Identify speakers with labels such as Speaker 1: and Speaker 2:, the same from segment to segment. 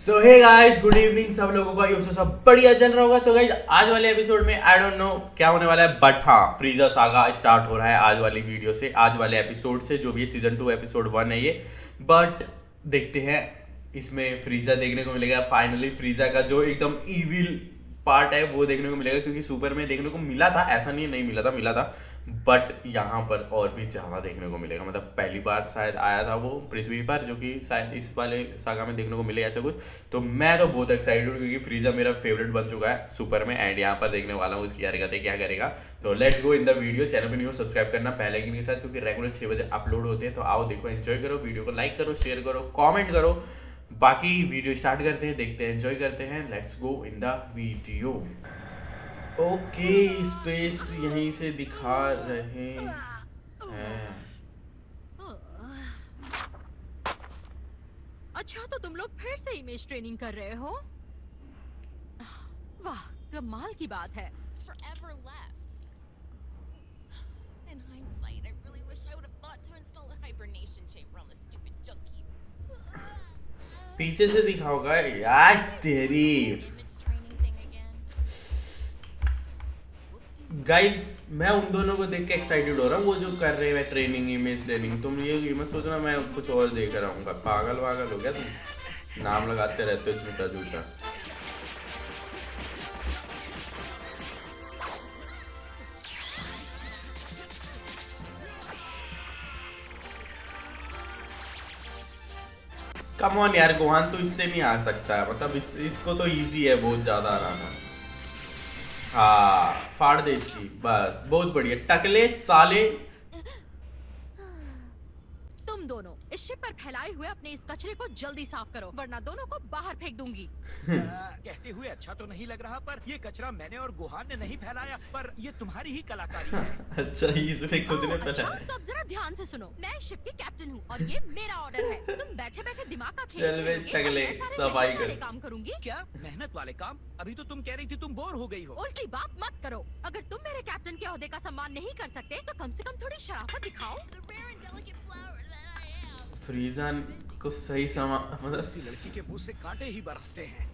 Speaker 1: सो hey guys, good evening सब लोगों का। ये सब बढ़िया चल रहा होगा। तो गाइस आज वाले एपिसोड में आई डोंट नो क्या होने वाला है, बट हाँ, फ्रीजा सागा स्टार्ट हो रहा है आज वाली वीडियो से, आज वाले एपिसोड से, जो भी सीजन 2 एपिसोड 1 है ये। बट देखते हैं इसमें फ्रीजा देखने को मिलेगा। फाइनली फ्रीजा का जो एकदम इविल पार्ट है वो देखने को मिलेगा, क्योंकि सुपर में देखने को मिला था, ऐसा नहीं नहीं मिला था। बट यहाँ पर और भी ज़्यादा देखने को मिलेगा। मतलब पहली बार शायद आया था वो पृथ्वी पर, जो कि शायद इस वाले सागा में देखने को मिले ऐसा कुछ। तो मैं तो बहुत एक्साइटेड हूँ, क्योंकि फ्रीजा मेरा फेवरेट बन चुका है सुपर में, एंड यहाँ पर देखने वाला हूँ उसकी हरकतें क्या करेगा। तो let's go in the video. Channel पर न्यू सब्सक्राइब करना पहले की के साथ, क्योंकि रेगुलर 6 बजे अपलोड होते हैं। तो आओ देखो, एंजॉय करो, वीडियो को लाइक करो, शेयर करो, कॉमेंट करो। बाकी वीडियो स्टार्ट करते हैं, देखते हैं, एंजॉय करते हैं। Let's go in the video. Okay, space यहीं से दिखा रहे हैं।
Speaker 2: अच्छा, तो तुम लोग फिर से इमेज ट्रेनिंग कर रहे हो? वाह, कमाल की बात है।
Speaker 3: Forever left. In hindsight, I really wish I would have thought to install a hibernation chamber on the stupid junkie.
Speaker 1: पीछे से दिखाओगा यार तेरी।
Speaker 3: Image training thing again.
Speaker 1: Guys मैं उन दोनों को देख के एक्साइटेड हो रहा हूँ, वो जो कर रहे हैं ट्रेनिंग, इमेज ट्रेनिंग। तुम ये मत सोचना मैं कुछ और देख रहा हूँ। पागल वागल हो गया तुम, नाम लगाते रहते हो झूठा झूठा। कम ऑन यार, गोहान तो इससे नहीं आ सकता है। मतलब इसको तो इजी है बहुत ज्यादा आना। हाँ, फाड़ दे इसकी, बस बहुत बढ़िया। टकले साले,
Speaker 2: तुम दोनों इस शिप पर फैलाए हुए अपने इस कचरे को जल्दी साफ करो, वरना दोनों को बाहर फेंक दूंगी।
Speaker 4: कहते हुए अच्छा तो नहीं लग रहा, पर ये कचरा मैंने और गुहान ने नहीं फैलाया, पर ये तुम्हारी ही कलाकारी है।
Speaker 1: अच्छा ही इसने खुद ने
Speaker 2: अच्छा,
Speaker 1: फैलाया।
Speaker 2: तो अब जरा ध्यान से सुनो। मैं इस शिप की कैप्टन हूँ और ये मेरा ऑर्डर है। तुम बैठे बैठे दिमाग का खेल
Speaker 1: चल बे
Speaker 2: खेलोगे और
Speaker 1: टकले,
Speaker 2: मैं सारे
Speaker 1: सफाई
Speaker 2: मेहनत वाले
Speaker 1: कर।
Speaker 2: काम करूंगी।
Speaker 4: क्या मेहनत वाले काम? अभी तो तुम कह रही थी तुम बोर हो गई हो।
Speaker 2: उल्टी बात मत करो। अगर तुम मेरे कैप्टन के ओहदे का सम्मान नहीं कर सकते, तो कम से कम थोड़ी शराफत दिखाओ।
Speaker 3: The rare and delicate flower that I am.
Speaker 1: फ्रीजा को सही समा मतलब
Speaker 4: इसी लड़की के मुंह से कांटे ही बरसते हैं।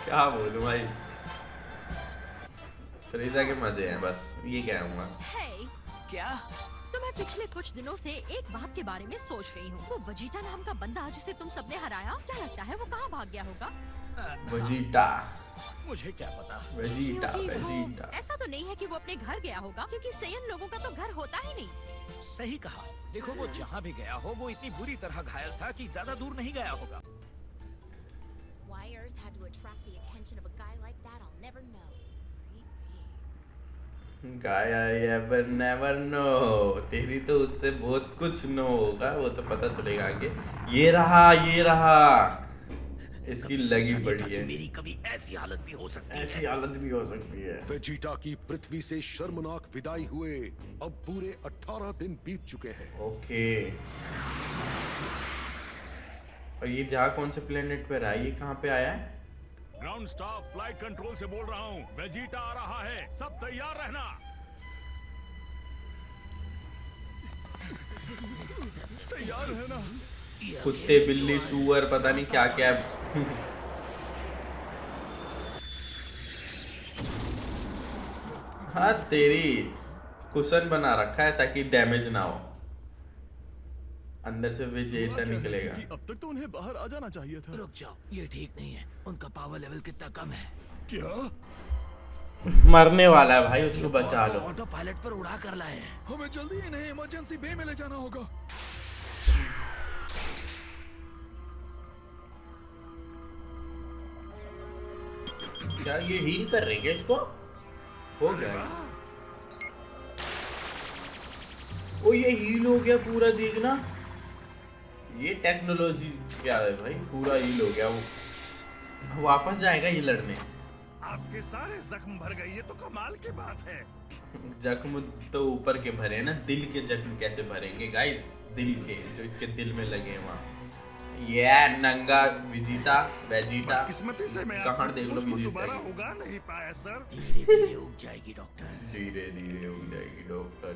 Speaker 1: क्या बोलूं भाई, फ्रीजा के मजे हैं, बस ये कहूंगा।
Speaker 2: Hey,
Speaker 4: क्या?
Speaker 2: तो मैं पिछले कुछ दिनों से एक बात के बारे में सोच रही हूँ। वो वजीटा नाम का बंदा जिसे तुम सबने हराया, क्या लगता है वो कहाँ भाग गया होगा?
Speaker 1: वजीटा
Speaker 4: मुझे क्या पता।
Speaker 1: वजीटा
Speaker 2: क्योंकि वो-
Speaker 1: वजीटा।
Speaker 2: ऐसा तो नहीं है कि वो अपने घर गया होगा, क्योंकि सेयन लोगों का तो घर होता ही नहीं।
Speaker 4: सही कहा। देखो वो जहाँ भी गया हो, वो इतनी बुरी तरह घायल था कि ज्यादा दूर नहीं गया होगा।
Speaker 3: Why Earth had to attract the attention of a guy like that, I'll never know. Creepy.
Speaker 1: गाया एवर नेवर नो। तेरी तो उससे बहुत कुछ नो होगा, वो तो पता चलेगा आगे। ये रहा इसकी लगी पड़ी है।
Speaker 4: मेरी कभी ऐसी हालत भी हो सकती
Speaker 1: ऐसी
Speaker 4: है।
Speaker 1: हालत भी हो सकती है।
Speaker 5: वेजिटा की पृथ्वी से शर्मनाक विदाई हुए अब पूरे 18 दिन बीत चुके हैं।
Speaker 1: ओके, और ये जहाँ कौन से प्लेनेट पे रहा है, ये कहाँ पे आया है?
Speaker 6: ग्राउंड स्टाफ फ्लाइट कंट्रोल से बोल रहा हूँ, वेजिटा आ रहा है, सब तैयार रहना। तैयार है ना?
Speaker 1: कुत्ते बिल्ली सुअर पता नहीं क्या क्या। हाँ, तेरी कुशन बना रखा है ताकि डैमेज ना हो। अंदर से विजेता निकलेगा।
Speaker 6: कि अब तक तो उन्हें बाहर आ जाना चाहिए था।
Speaker 4: रुक जाओ, ये ठीक नहीं है। उनका पावर लेवल कितना कम है।
Speaker 6: क्या?
Speaker 1: मरने वाला है भाई, उसको बचा लो।
Speaker 4: ऑटो पायलट पर उड़ा कर लाए हैं।
Speaker 6: हमें जल्दी इन्हें इमरजेंसी बे में ले जाना होगा।
Speaker 1: क्या ये हील कर रहे हैं क्या इसको? हो गया। ओ ये हील हो गया पूरा, देखना। ये टेक्नोलॉजी क्या है भाई, पूरा हील हो गया। वो वापस जाएगा ये लड़ने।
Speaker 6: आपके सारे जख्म भर गए, ये तो कमाल की बात है।
Speaker 1: जख्म तो ऊपर के भरे हैं ना, दिल के जख्म कैसे भरेंगे गाइस? दिल के जो इसके दिल में लगे हैं वहाँ। ये नंगा वेजिटा
Speaker 6: किस्मती से मैं
Speaker 1: कहाँ देख लो
Speaker 6: उसको
Speaker 1: विजिटा
Speaker 6: दोबारा
Speaker 1: की।
Speaker 6: उगा नहीं पाया सर।
Speaker 4: धीरे धीरे उग जाएगी डॉक्टर।
Speaker 1: धीरे धीरे उग जाएगी डॉक्टर।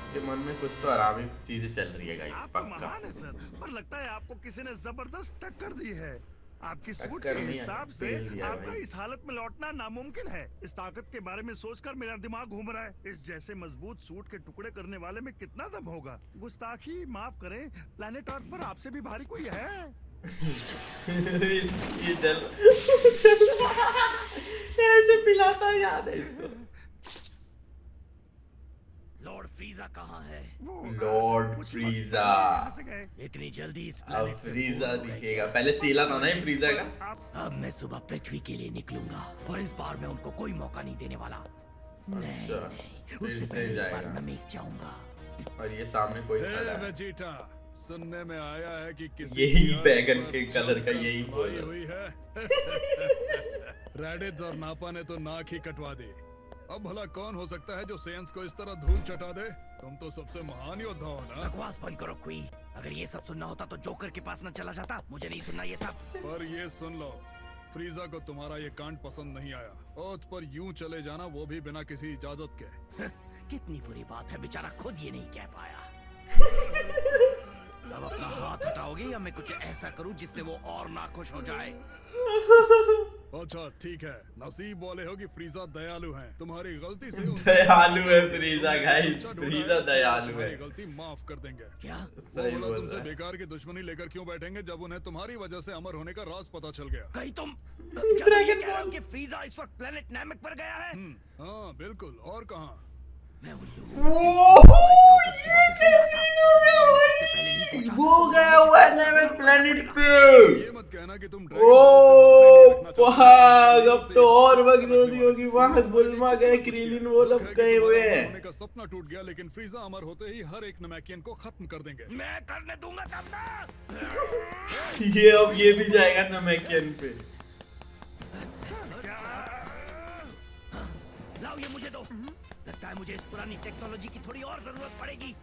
Speaker 1: उसके मन में कुछ तो आरामी चीजें चल रही है गाइस,
Speaker 6: आप तो
Speaker 1: पक्का।
Speaker 6: महान है सर, पर लगता है आपको किसी ने जबरदस्त टक्कर दी है। आपकी सूट
Speaker 1: टक्कर
Speaker 6: के
Speaker 1: नहीं है,
Speaker 6: हिसाब से
Speaker 1: फेल दिया
Speaker 6: आपका
Speaker 1: भाई।
Speaker 6: इस हालत में लौटना नामुमकिन है। इस ताकत के बारे में सोचकर मेरा दिमाग घूम रहा है। इस जैसे मजबूत सूट के टुकड़े करने वाले में कितना दम होगा। गुस्ताखी माफ करें, प्लेनेट अर्थ पर आपसे भी भारी कोई है?
Speaker 1: ये चल ऐसे पिलाता याद है इसको।
Speaker 7: लॉर्ड फ्रीजा कहाँ है?
Speaker 1: लॉर्ड
Speaker 6: कुछ वक्त
Speaker 1: फ्रीजा।
Speaker 6: पहले यहाँ से गए।
Speaker 7: इतनी जल्दी इस
Speaker 1: अब
Speaker 7: प्लेनेट से
Speaker 1: फ्रीजा
Speaker 7: दूर हो गए
Speaker 1: दिखेगा, पहले चेला था ना ये फ्रीजा का।
Speaker 7: क्या? अब मैं सुबह पृथ्वी के लिए निकलूंगा और इस बार मैं उनको कोई मौका नहीं देने वाला। नहीं
Speaker 1: अच्छा,
Speaker 7: नहीं,
Speaker 1: फिर
Speaker 7: उससे
Speaker 1: से
Speaker 7: पहले एक बार
Speaker 1: जाएगा।
Speaker 7: मैं मिट जाऊंगा।
Speaker 1: और ये सामने कोई
Speaker 6: हे
Speaker 1: खड़ा है,
Speaker 6: वेजिटा, सुनने में आया है कि किसी
Speaker 1: यही
Speaker 6: की
Speaker 1: बैगन
Speaker 6: आंख
Speaker 1: के
Speaker 6: पर
Speaker 1: कलर का
Speaker 6: जमकर
Speaker 1: यही
Speaker 6: धुलाई
Speaker 1: बोल।
Speaker 6: हुई है। रेडिट्स और नापा ने तो नाक ही कटवा दी। अब भला कौन हो सकता है जो सेंस को इस तरह धूल चटा दे? तुम तो सबसे महान योद्धा हो ना।
Speaker 7: बकवास बंद करो क्वी। अगर ये सब सुनना होता तो जोकर के पास न चला जाता। मुझे नहीं सुनना ये सब।
Speaker 6: पर ये सुन लो, फ्रीजा को तुम्हारा ये कांड पसंद नहीं आया। अर्थ पर यूं चले जाना, वो भी बिना किसी इजाजत के।
Speaker 7: कितनी बुरी बात है, बेचारा खुद ये नहीं कह पाया। अब अपना हाथ हटाओगे या मैं कुछ ऐसा करूं जिससे वो और नाखुश हो जाए?
Speaker 6: अच्छा ठीक है, नसीब वाले हो कि फ्रीजा दयालु हैं। तुम्हारी गलती से
Speaker 1: दयालु है फ्रीजा गाइस,
Speaker 6: अच्छा ढूंढा
Speaker 1: फ्रीजा
Speaker 6: है, इसलिए
Speaker 1: दयालु
Speaker 6: तुम्हारी
Speaker 1: है।
Speaker 6: गलती माफ कर देंगे।
Speaker 7: क्या?
Speaker 6: वो
Speaker 1: सही
Speaker 6: भला
Speaker 1: बोल
Speaker 6: तुमसे
Speaker 1: रहा है।
Speaker 6: बेकार की दुश्मनी लेकर क्यों बैठेंगे जब उन्हें तुम्हारी वजह से अमर होने का राज पता चल गया?
Speaker 7: कहीं तुम क्या तुम ये कह रहे हो कि फ्रीजा इस वक्त प्लेनेट नैमिक पर गया है?
Speaker 6: हाँ बिल्कुल, और कहाँ?
Speaker 7: मैं उल्लू
Speaker 1: वो गया हुआ है नैमिक प्लेनेट पे।
Speaker 6: ये मत कहना कि तुम
Speaker 1: ओ भाग, अब तो और बकचोदी होगी। वहां बुल्मा गए, क्रीलिन वो लोग गए हुए हैं।
Speaker 6: होने का सपना टूट गया, लेकिन फ्रीजा अमर होते ही हर एक नमैकियन को खत्म कर देंगे।
Speaker 7: मैं करने दूंगा तब ना।
Speaker 1: ये अब ये भी जाएगा नमैकियन पे।
Speaker 7: लाओ ये मुझे दो। लगता है मुझे इस पुरानी टेक्नोलॉजी की थोड़ी और जरूरत पड़ेगी।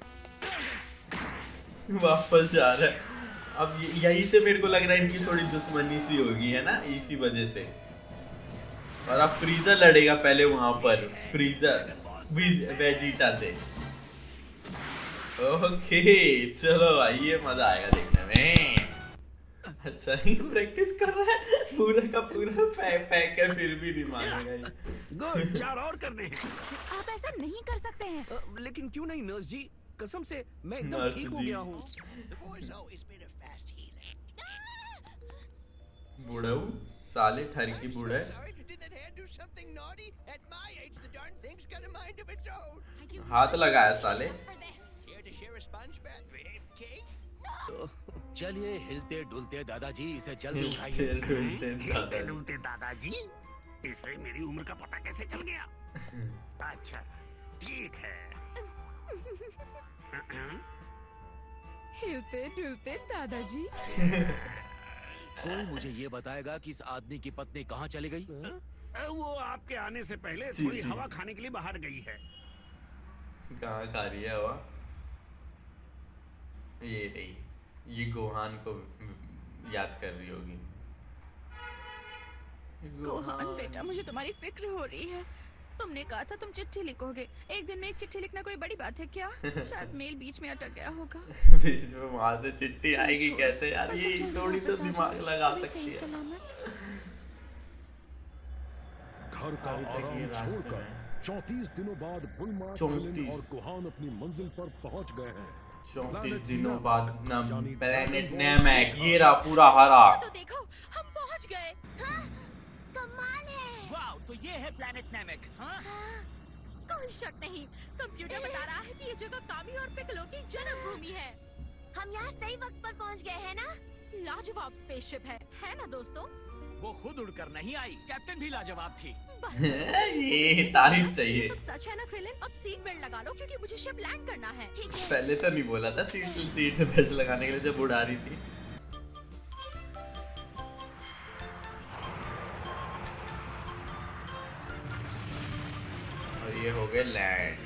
Speaker 1: वापस जा रहा है। अब यही से मेरे को लग रहा है इनकी थोड़ी दुश्मनी सी होगी, है ना, इसी वजह से। और अब फ्रीजा लड़ेगा पहले वहां पर, फ्रीजा वेजिटा से। ओके चलो भाई, ये मजा आएगा देखने में। अच्छा ही प्रैक्टिस कर रहा है, पूरा का पूरा पैक है, फिर भी नहीं मानेगा ये।
Speaker 7: गुड, 4 और करने हैं।
Speaker 3: आप ऐसा नहीं कर सकते हैं।
Speaker 8: लेकिन क्यों नहीं नर्स जी, कसम से मैं एकदम
Speaker 1: नर्स
Speaker 8: ठीक हो
Speaker 1: जी।
Speaker 8: गया हूँ।
Speaker 1: बूढ़ऊ साले ठरकी बूढ़ा है। हाथ लगाया साले।
Speaker 7: चलिए हिलते डुलते दादाजी, इसे जल्दी
Speaker 1: हिलते डुलते दादाजी।
Speaker 7: डुलते दादाजी, इसे मेरी उम्र का पता कैसे चल गया? अच्छा ठीक है।
Speaker 2: हिलते डुलते दादाजी।
Speaker 7: कोई मुझे ये बताएगा कि इस आदमी की पत्नी कहाँ चली गई?
Speaker 9: वो आपके आने से पहले
Speaker 1: जी,
Speaker 9: थोड़ी
Speaker 1: जी।
Speaker 9: हवा खाने के लिए बाहर गई है।
Speaker 1: कहाँ खा रही है हवा? ये रही, ये गोहान को याद कर रही होगी।
Speaker 3: गोहान बेटा, मुझे तुम्हारी फिक्र हो रही है। तुमने कहा था तुम चिट्ठी लिखोगे। एक दिन में एक चिट्ठी लिखना कोई बड़ी बात है क्या? शायद मेल बीच में अटक गया होगा।
Speaker 1: बीच में वहां से चिट्ठी आएगी कैसे यार?
Speaker 3: बस तुम
Speaker 1: ये
Speaker 3: जल्दी
Speaker 1: थोड़ी तो
Speaker 3: वापस आ
Speaker 1: दिमाग
Speaker 3: जाओ,
Speaker 1: लगा
Speaker 3: कभी
Speaker 1: सकती
Speaker 3: सही
Speaker 1: है।
Speaker 3: सलामत।
Speaker 5: घर का
Speaker 1: अभी तक ये
Speaker 5: आराम
Speaker 1: रास्ते
Speaker 5: छोड़कर
Speaker 1: में।
Speaker 5: 34 दिनों बाद बुलमा
Speaker 1: 34
Speaker 5: और गुहान अपनी मंजिल पर पहुंच गए हैं।
Speaker 1: 34 दिनों बाद प्लेनेट नैमिक, ये रहा पूरा हरा।
Speaker 2: तो देखो हम पहुंच गए।
Speaker 3: कमाल है।
Speaker 4: वाओ, तो ये है प्लेनेट नैमिक। हाँ?
Speaker 2: कोई शक नहीं, कंप्यूटर बता रहा है कि ये जगह कामी और पिकलो की जन्मभूमि है।
Speaker 3: हम यहाँ सही वक्त पर पहुँच गए हैं ना?
Speaker 2: लाजवाब स्पेसशिप है ना दोस्तों?
Speaker 4: वो खुद उड़कर नहीं आई, कैप्टन भी लाजवाब थी।
Speaker 2: बस
Speaker 1: ये तारीफ
Speaker 2: ये
Speaker 1: चाहिए।
Speaker 2: सब सच है ना क्रिलिन? अब सीट बेल्ट लगा लो क्योंकि मुझे शिप लैंड करना है। ठीक है।
Speaker 1: पहले तो नहीं बोला था सीट बेल्ट लगाने के लिए जब उड़ा रही थी। और ये हो गए लैंड।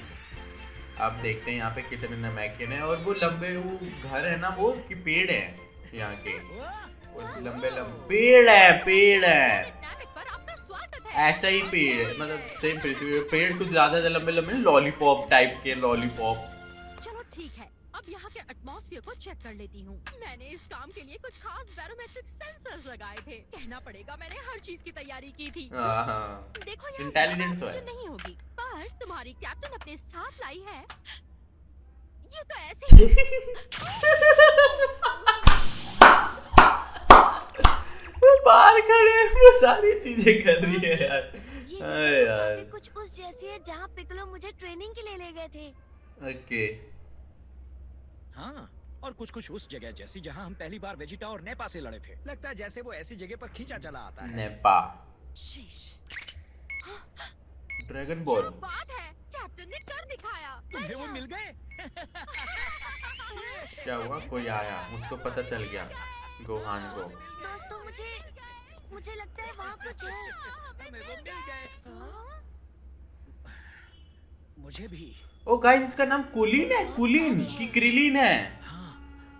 Speaker 1: अब देखते हैं यहाँ पे कितने नमैकियन है। और वो लंबे वो घर है ना, वो कि पेड़ है यहाँ के, वो लंबे लंबे पेड़ है, पेड़ है।
Speaker 2: नैमिक पर आपका स्वागत है।
Speaker 1: ऐसा ही पेड़ है, मतलब सेम पृथ्वी पे पेड़ कुछ ज्यादा लंबे लंबे, लॉलीपॉप टाइप के, लॉलीपॉप
Speaker 2: ठीक है, अब यहाँ के एटमॉस्फेयर को चेक कर लेती हूँ। मैंने इस काम के लिए कुछ खास बैरोमेट्रिक सेंसर्स लगाए थे। कहना पड़ेगा मैंने हर चीज की तैयारी की थी। देखो यहाँ
Speaker 1: इंटेलिजेंट तो है।
Speaker 2: ऑक्सीजन नहीं होगी, पर तुम्हारी कैप्टन अपने साथ लाई है। ये तो ऐसे ही
Speaker 1: वो बाहर खड़े हैं, वो सारी चीजें कर रही है यार।
Speaker 10: ये
Speaker 1: यार
Speaker 10: जगह तो कुछ उस जैसी है जहाँ पिकलो मुझे ट्रेनिंग के लिए ले गए थे।
Speaker 1: ओके।
Speaker 4: हाँ, और कुछ कुछ उस जगह जैसी जहाँ हम पहली बार वेजिटा और नेपा से लड़े थे। लगता है जैसे वो ऐसी जगह पर खींचा चला आता है।
Speaker 1: नेपा।
Speaker 2: शीश।
Speaker 1: Dragon ball.
Speaker 2: क्या बात है, कैप्टन ने कर दिखाया।
Speaker 4: तुम्हें वो मिल गए?
Speaker 1: क्या हुआ? कोई आया, उसको पता चल गया गोहान को।
Speaker 10: दोस्तों मुझे लगता है वहाँ कुछ है।
Speaker 4: हमें वो मिल गए। मुझे भी।
Speaker 1: ओ गाइस, इसका नाम कुलीन है, कुलीन की क्रिलीन है।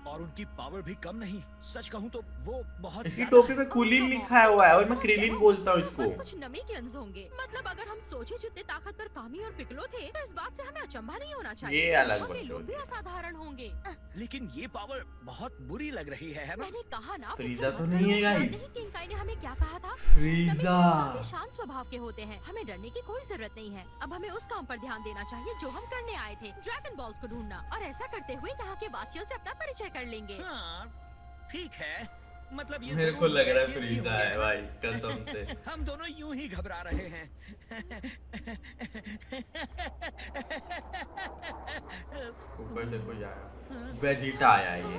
Speaker 4: और उनकी पावर भी कम नहीं। सच कहूँ तो वो बहुत
Speaker 1: इसकी टोपी पे कुलीन लिखा हुआ है और मैं क्रिलीन बोलता हूँ इसको।
Speaker 2: बस कुछ नमी के अंश होंगे। मतलब अगर हम सोचे जितने ताकतवर कामी और पिकलो थे, तो इस बात से हमें अचंभा नहीं होना चाहिए।
Speaker 1: ये अलग
Speaker 2: हमें
Speaker 1: बच्चे
Speaker 2: लोग
Speaker 1: होते
Speaker 2: भी
Speaker 1: हैं।
Speaker 2: असाधारण होंगे।
Speaker 4: लेकिन ये पावर बहुत बुरी लग रही है ना?
Speaker 2: मैंने कहा ना,
Speaker 1: फ्रीजा तो नहीं है गाइस।
Speaker 2: किंकाई ने हमें क्या कहा था?
Speaker 1: फ्रीजा
Speaker 2: नमी शांत स्वभाव के होते हैं, हमें डरने की कोई जरूरत नहीं है। अब हमें उस काम पर ध्यान देना चाहिए जो हम करने आए थे, ड्रैगन बॉल्स को ढूंढना। और ऐसा करते हुए यहाँ के वासियों से अपना परिचय कर लेंगे।
Speaker 4: हाँ, ठीक है। मतलब ये
Speaker 1: मेरे को
Speaker 4: जरूर
Speaker 1: लग रहा है
Speaker 4: कि ऐसी
Speaker 1: फ्रीजा
Speaker 4: होगी।
Speaker 1: है भाई, कसम से।
Speaker 4: हम दोनों यूं ही घबरा रहे हैं।
Speaker 1: ऊपर से कोई आया, वेजिटा आया ये।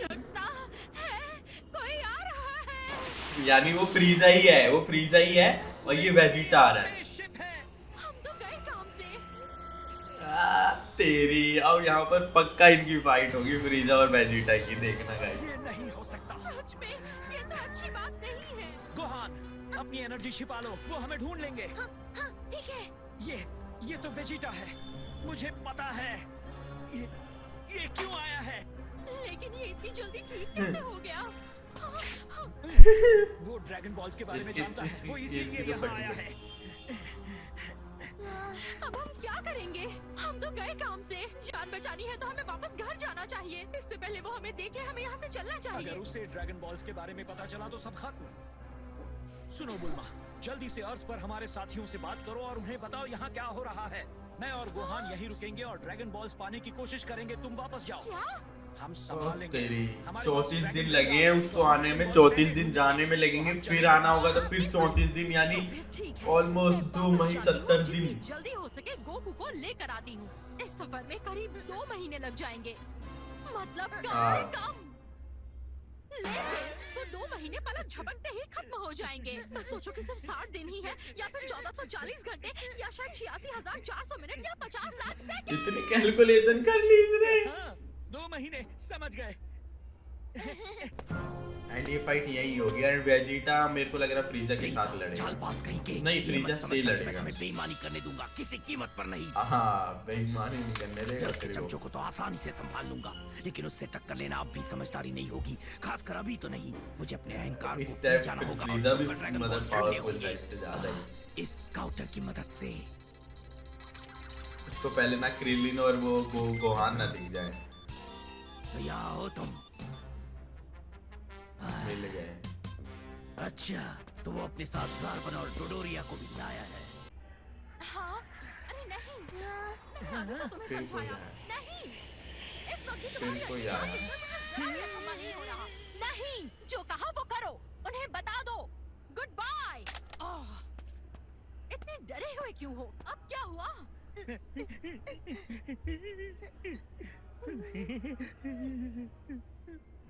Speaker 2: लगता है कोई आ रहा है।
Speaker 1: यानी वो फ्रीजा ही है, वो फ्रीजा ही है और ये वेजिटा आ रहा है।
Speaker 2: हम तो गए काम से।
Speaker 1: तेरी, अब यहाँ पर पक्का इनकी फाइट होगी फ्रीजा और वेजिटा की, देखना गाइस।
Speaker 4: ये नहीं हो सकता।
Speaker 2: सच में ये तो अच्छी बात नहीं है।
Speaker 4: गोहान, अपनी एनर्जी छिपा लो, वो हमें ढूंढ लेंगे।
Speaker 10: हाँ, ठीक है।
Speaker 4: ये तो वेजिटा है, मुझे पता है। ये क्यों आया है?
Speaker 2: लेकिन ये इतनी जल्दी ठीक कैसे हो गया?
Speaker 4: वो ड्रैगन बॉल्स के बारे में
Speaker 1: इसकी-
Speaker 4: जानता है,
Speaker 1: इसकी-
Speaker 4: वो इसीलिए
Speaker 1: इसकी तो
Speaker 4: यहाँ
Speaker 1: फटी
Speaker 4: आया
Speaker 1: है।
Speaker 4: है।
Speaker 2: अब हम क्या करेंगे? हम तो गए काम से। जान बचानी है तो हमें वापस घर जाना चाहिए। इससे पहले वो हमें देख ले, हमें यहाँ से चलना चाहिए।
Speaker 4: अगर उसे ड्रैगन बॉल्स के बारे में पता चला तो सब खत्म। सुनो बुल्मा, जल्दी से अर्थ पर हमारे साथियों से बात करो और उन्हें बताओ यहाँ क्या हो रहा है। मैं और गोहान यहीं रुकेंगे और ड्रैगन बॉल्स पाने की कोशिश करेंगे। तुम वापस जाओ।
Speaker 2: क्या?
Speaker 4: हम
Speaker 1: ओ
Speaker 4: संभालेंगे।
Speaker 1: तेरी,
Speaker 4: हमारे
Speaker 1: 34
Speaker 4: पास
Speaker 1: दिन
Speaker 4: ड्रैगन
Speaker 1: लगे हैं उसको आने में, 34 दिन जाने में लगेंगे, फिर आना होगा तो फिर 34 दिन, यानी
Speaker 2: ठीक है।
Speaker 1: ऑलमोस्ट
Speaker 2: मैं
Speaker 1: 2 महीने
Speaker 2: वापस जाती
Speaker 1: 70
Speaker 2: हूँ,
Speaker 1: दिन।
Speaker 2: जितनी जल्दी हो सके गोकू को लेकर आती हूँ। इस सफर में करीब 2 महीने लग जाएंगे। मतलब कम
Speaker 1: हाँ।
Speaker 2: से कम। लेकिन वो 2 महीने पलक झपकते ही खत्म हो जाएंगे। बस सोचो कि सिर्फ 60 दिन ही है, या फिर 1440 घंटे, या शायद 86,400 मिनट, या 50 लाख सेकंड।
Speaker 1: इतनी कैलकुलेशन कर ली इसने।
Speaker 4: हाँ, 2 महीने, समझ गए।
Speaker 1: एंड ये फाइट यही होगी एंड वेजिटा मेरे को लग रहा है फ्रीजा के साथ लड़ेगा।
Speaker 7: चालबाज कहीं के।
Speaker 1: नहीं,
Speaker 7: ये
Speaker 1: फ्रीजा
Speaker 7: मत
Speaker 1: से
Speaker 7: समझना कि मैं
Speaker 1: लड़ेगा।
Speaker 7: तुम्हें बेईमानी करने दूंगा, किसी कीमत पर नहीं।
Speaker 1: हाँ, बेईमानी नहीं करने देगा
Speaker 7: उसके
Speaker 1: तेरे को।
Speaker 7: चमचों को तो आसानी से संभाल लूंगा, लेकिन उससे टक्कर लेना अब भी समझदारी नहीं होगी, खासकर अभी तो नहीं। मुझे अपने अहंकार
Speaker 1: इस
Speaker 7: को
Speaker 1: टाइम
Speaker 7: जाना
Speaker 1: पे
Speaker 7: होगा और
Speaker 1: फ्रीजा भी
Speaker 7: सुपर ड्रैगन
Speaker 1: मतलब
Speaker 7: बॉल्स ढूंढने
Speaker 1: पावरफुल
Speaker 7: होंगे।
Speaker 1: है इससे ज्यादा ही।
Speaker 7: इस काउंटर की मदद से।
Speaker 1: इसको पहले ना क्रिलिन और वो गोहान ना दिख जाए।
Speaker 7: तो यहाँ हो तुम।
Speaker 1: मिल गए।
Speaker 7: अच्छा, तो वो अपने साथ जार्बन और डोडोरिया को भी लाया है।
Speaker 2: हाँ, अरे नहीं, मैंने तो तुम्हें
Speaker 1: फिर कोई
Speaker 2: समझाया।
Speaker 1: आया।
Speaker 2: नहीं, इस वक्त
Speaker 1: फिर
Speaker 2: तुम्हारी
Speaker 1: कोई
Speaker 2: अच्छी
Speaker 1: आया।
Speaker 2: बात है, मुझे अचंभा नहीं हो रहा। नहीं, जो कहा वो करो, उन्हें बता दो। Good bye. इतने डरे हुए क्यों हो? अब क्या हुआ?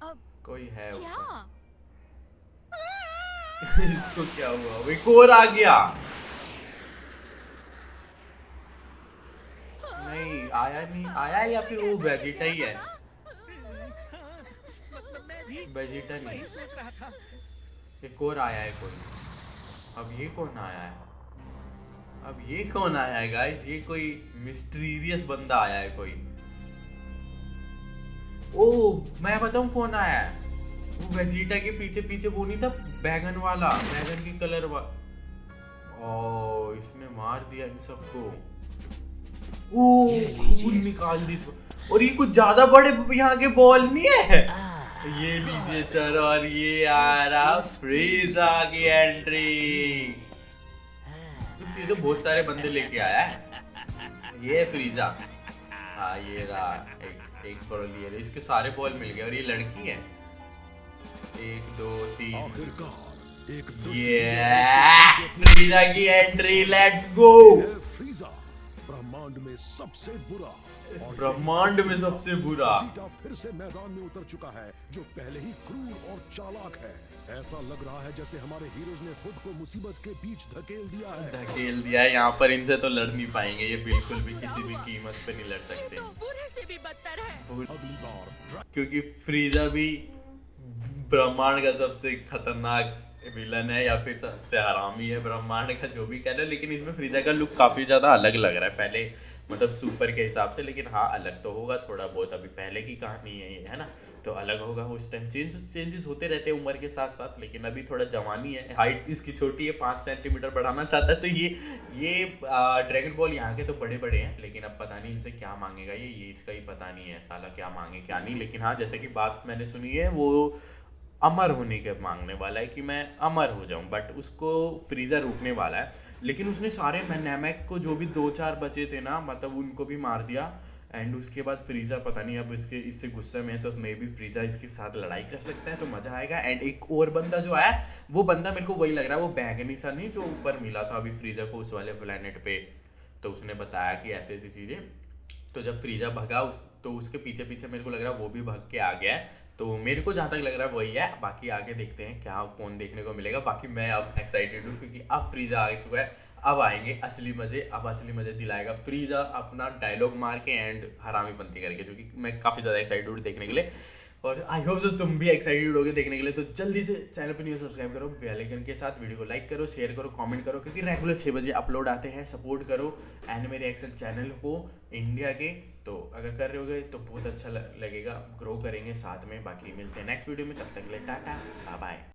Speaker 2: अब
Speaker 1: कोई है
Speaker 2: क्या?
Speaker 1: ऊपर। इसको क्या हुआ? वो एक और आ गया। नहीं आया, नहीं आया, या फिर वो वेजिटा ही है?
Speaker 4: मतलब मैं भी
Speaker 1: वेजिटा
Speaker 4: वही
Speaker 1: नहीं,
Speaker 4: सोच रहा था।
Speaker 1: एक और आया है कोई। अब ये कौन आया है? अब ये कौन आया है गाइस? ये कोई मिस्टीरियस बंदा आया है कोई। ओ, मैं बताऊं कौन आया है? वो वेजिटा के पीछे पीछे वो नहीं था, बैगन वाला, बैगन की कलर वाला। ओ, इसने मार दिया इन सबको। ओ खून निकाल दी इसको। और ये कुछ ज्यादा बड़े यहाँ के बॉल नहीं है। ये लीजिए सर, और ये आ रहा फ्रीजा की एंट्री। ये तो बहुत सारे बंदे लेके आया है। ये फ्रीजा, हाँ ये रहा एक बॉल, ये इसके सारे बॉल मिल गए। और ये लड़की है, 1 2 3,
Speaker 5: आखिरकार एक
Speaker 1: ये फ्रीजा की एंट्री, लेट्स गो।
Speaker 5: फ्रीजा ब्रह्मांड में सबसे बुरा,
Speaker 1: इस ब्रह्मांड में सबसे बुरा
Speaker 5: वेजिटा फिर से मैदान में उतर चुका है, जो पहले ही क्रूर और चालाक है। ऐसा लग रहा है जैसे हमारे हीरोज ने खुद को मुसीबत के बीच धकेल दिया है।
Speaker 1: यहाँ पर इनसे तो लड़ नहीं पाएंगे, ये बिल्कुल भी किसी भी कीमत पे नहीं लड़ सकते।
Speaker 2: तो बूढ़े से भी बदतर है।
Speaker 5: अगली बार
Speaker 1: क्योंकि फ्रीजा भी ब्रह्मांड का सबसे खतरनाक विलन है, या फिर सबसे हरामी है ब्रह्मांड का, जो भी कह लो। लेकिन इसमें फ्रीजा का लुक काफी ज्यादा अलग लग रहा है पहले, मतलब सुपर के हिसाब से। लेकिन हाँ अलग तो होगा थोड़ा बहुत, अभी पहले की कहानी है ये, है ना, तो अलग होगा। उस टाइम चेंजेस होते रहते हैं उम्र के साथ साथ। लेकिन अभी थोड़ा जवानी है, हाइट इसकी छोटी है, 5 सेंटीमीटर बढ़ाना चाहता है। तो ये ड्रैगन बॉल यहाँ के तो बड़े बड़े हैं, लेकिन अब पता नहीं इनसे क्या मांगेगा ये इसका ही पता नहीं है साला, क्या मांगे क्या नहीं। लेकिन हाँ जैसे कि बात मैंने सुनी है, वो अमर होने के मांगने वाला है कि मैं अमर हो जाऊं, बट उसको फ्रीजा रोकने वाला है। लेकिन उसने सारे नैमेक को जो भी 2-4 बचे थे ना, मतलब उनको भी मार दिया। एंड उसके बाद फ्रीजा पता नहीं अब इससे गुस्से में है, तो मे बी फ्रीजा इसके साथ लड़ाई कर सकता है, तो मजा आएगा। एंड एक और बंदा जो आया, वो बंदा मेरे को वही लग रहा है, वो बैगनी सा नहीं जो ऊपर मिला था अभी फ्रीजा को उस वाले प्लेनेट पे। तो उसने बताया कि ऐसी ऐसी चीजें। तो जब फ्रीजा भगा तो उसके पीछे पीछे मेरे को लग रहा है वो भी भाग के आ गया है। तो मेरे को जहाँ तक लग रहा है वही है, बाकी आगे देखते हैं क्या कौन देखने को मिलेगा। बाकी मैं अब एक्साइटेड हूँ, क्योंकि अब फ्रीजा आ चुका है, अब आएंगे असली मजे। अब असली मजे दिलाएगा फ्रीजा अपना डायलॉग मार के एंड हरामीपंती करके, जो कि मैं काफ़ी ज़्यादा एक्साइटेड हूँ देखने के लिए। और आई होप सो तुम भी एक्साइटेड होगे देखने के लिए। तो जल्दी से चैनल पर न्यू सब्सक्राइब करो बेल आइकन के साथ, वीडियो को लाइक करो, शेयर करो, कमेंट करो, क्योंकि रेगुलर 6 बजे अपलोड आते हैं। सपोर्ट करो एनिमे रिएक्शन चैनल को इंडिया के, तो अगर कर रहे होगे तो बहुत अच्छा लगेगा, ग्रो करेंगे साथ में। बाकी मिलते हैं नेक्स्ट वीडियो में, तब तक के लिए टाटा बाय बाय।